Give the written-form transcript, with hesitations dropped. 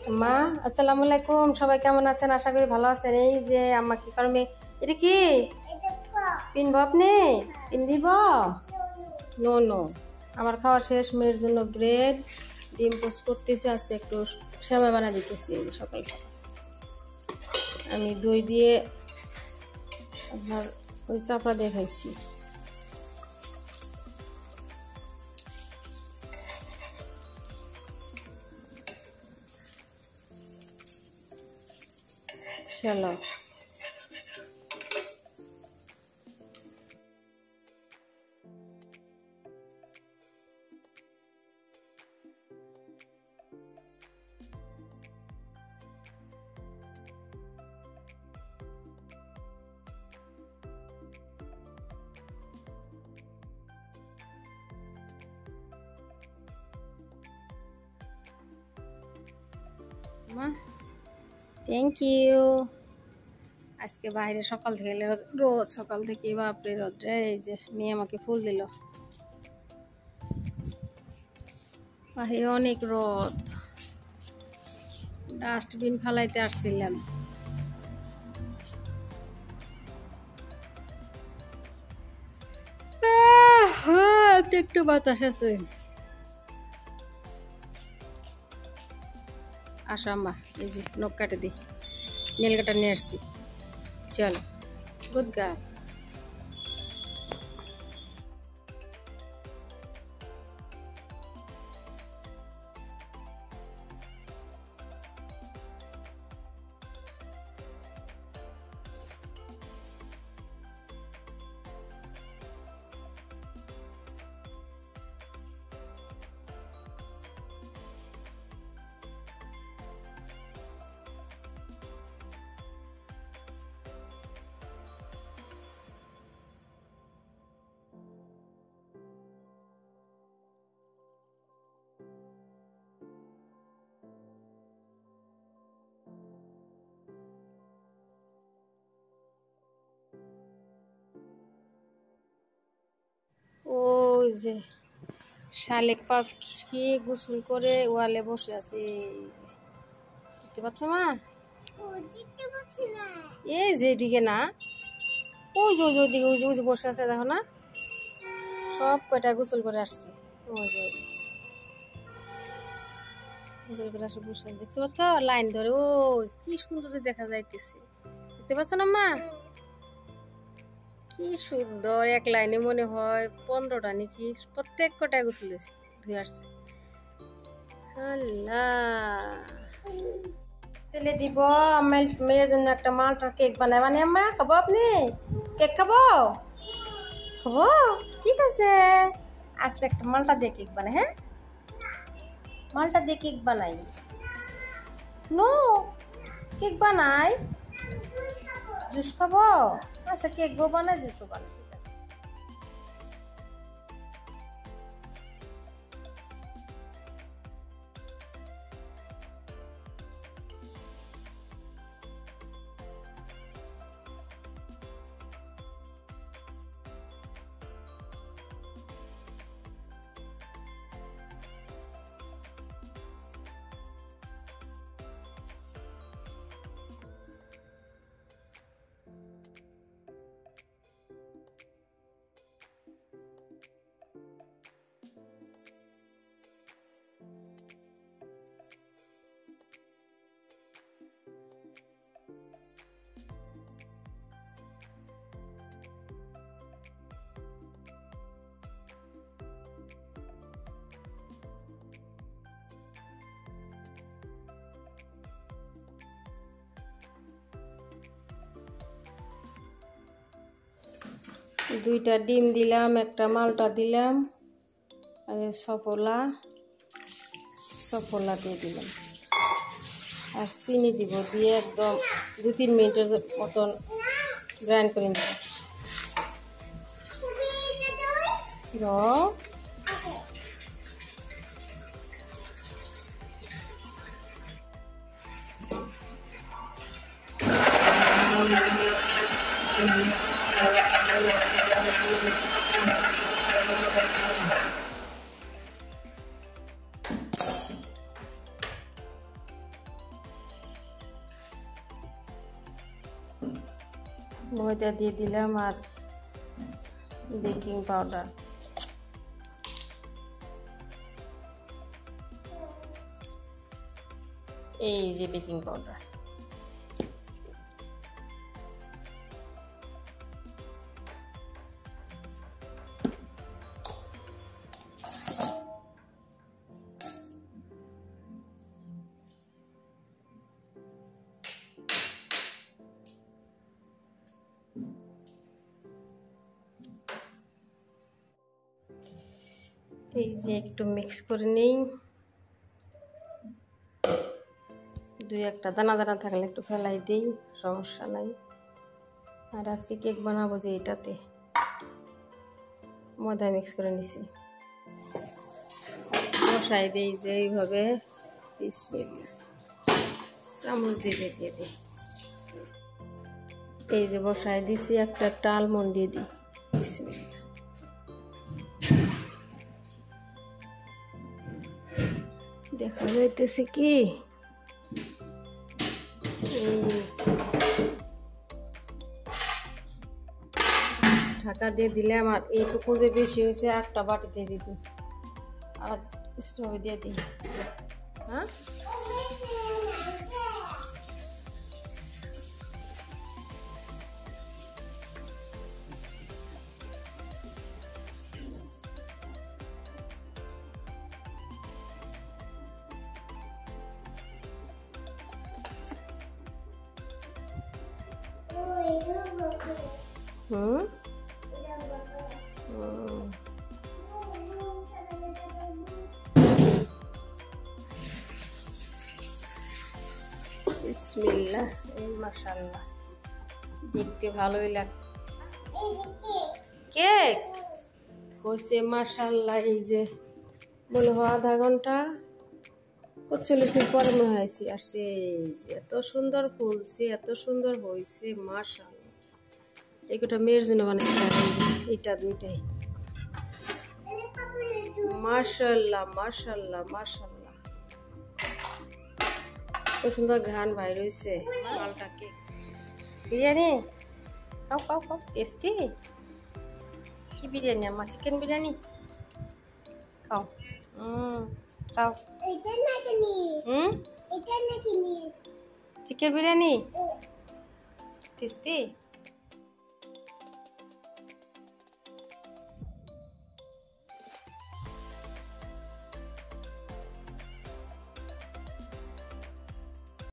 মা আসসালামু আলাইকুম, সবাই কেমন আছেন? আশা করি ভালো আছেন। এই যে আম্মা কি করবে? এটা কি পিনবো? আপনি পিন দিব? নো নো, আমার খাওয়া শেষ। মেয়ের জন্য ব্রেড ডিম পোস্ট করতেছি, আজকে একটু সেমাই বানা দিতেছি। এই যে সকাল আমি দই দিয়ে আপনার ওই চাপড়া দিয়ে খাইছি। চলো মা, থ্যাংক ইউ। আজকে বাইরে সকাল থেকে রোদ, সকাল থেকে বাপরে রোদ রে। এই যে মেয়ে আমাকে ফুল দিল। বাহিরে অনেক রোদ, ডাস্টবিন ফালাইতে আসছিলাম। একটু একটু বাতাস আছে। আসো আম্মা, এই যে নখ কাটে দিই, নেল কাটা নিয়ে আসছি। চলো, গুড গার্ল। ওই যে শালিক পাখি গোসল করে ওয়ালে বসে আছে। দেখতে পাচ্ছ মা? এই যে এদিকে না, ওই যে ওইদিকে, ওই যে বসে আছে, দেখো না? সব কয়টা গোসল করে আসছে। ওই যে গোসল করে আসে বসে, দেখতে পাচ্ছ? লাইন ধরে ও কি সুন্দর দেখা যাইতেছে। দেখতে পাচ্ছ না মা? কি সুন্দর এক লাইনে মনে হয় 15টা নাকি, প্রত্যেক কটায় গোসল ধুয়ে আসছে। তেলে দিব। মেয়ের জন্য একটা মালটার কেক বানায়। মানে আম্মা খাবো? আপনি কেক খাবো? খাবো, ঠিক আছে। আচ্ছা, একটা মালটা দিয়ে কেক বানাই। হ্যাঁ, মালটা দিয়ে কেক বানাই। নো, কেক বানাই। জুস খাবো? আচ্ছা, কেক বানাই, জুসও বানাই। দুইটা ডিম দিলাম, একটা মালটা দিলাম, আর সফলা দিয়ে দিলাম, আর চিনি দিব। দিয়ে একদম 2-3 মিনিটের মতন গ্রাইন্ড করে নিব। ময়দা দিয়ে দিলাম আর বেকিং পাউডার। এই যে বেকিং পাউডার। এই যে একটু মিক্স করে নেই, দুই একটা দানা দানা থাকলে একটু ফেলাই দিই, সমস্যা নাই। আর আজকে কেক বানাবো যে এটাতে ময়দা মিক্স করে নিছি, বসাই দিই যে এইভাবে চামচ দিয়ে দিয়ে দিই। এই যে বসাই দিছি, একটা একটা আলমন্ড দিয়ে দিই। দেখা যাইতেছে কি ঢাকা দিয়ে দিলাম। আর এইটুকু যে বেশি হয়েছে একটা বাটিতে দিই, আর স্টোভে দিয়ে দিই। হ্যাঁ, বিসমিল্লাহ। এই মাশাআল্লাহ, দেখতে ভালোই লাগে। কেক হয়েছে মাশাআল্লাহ। এই যে মনে হয় আধা ঘন্টা 45 মিনিট পরে মনে হয়েছে আসছে। এই যে এত সুন্দর ফুলছে, এত সুন্দর হয়েছে মাশাআল্লাহ। এইটা মেয়ের জন্য বানাইছিলাম, এইটা দুইটাই মাশাআল্লাহ মাশাআল্লাহ মাশাআল্লাহ। কত সুন্দর ঘ্রাণ বাইর হয়েছে মালটা। কেক বিরিয়ানি খাও খাও খাও, টেস্টি। কি বিরিয়ানি? আমার চিকেন বিরিয়ানি খাও। খাও। Chicken biryani tasty.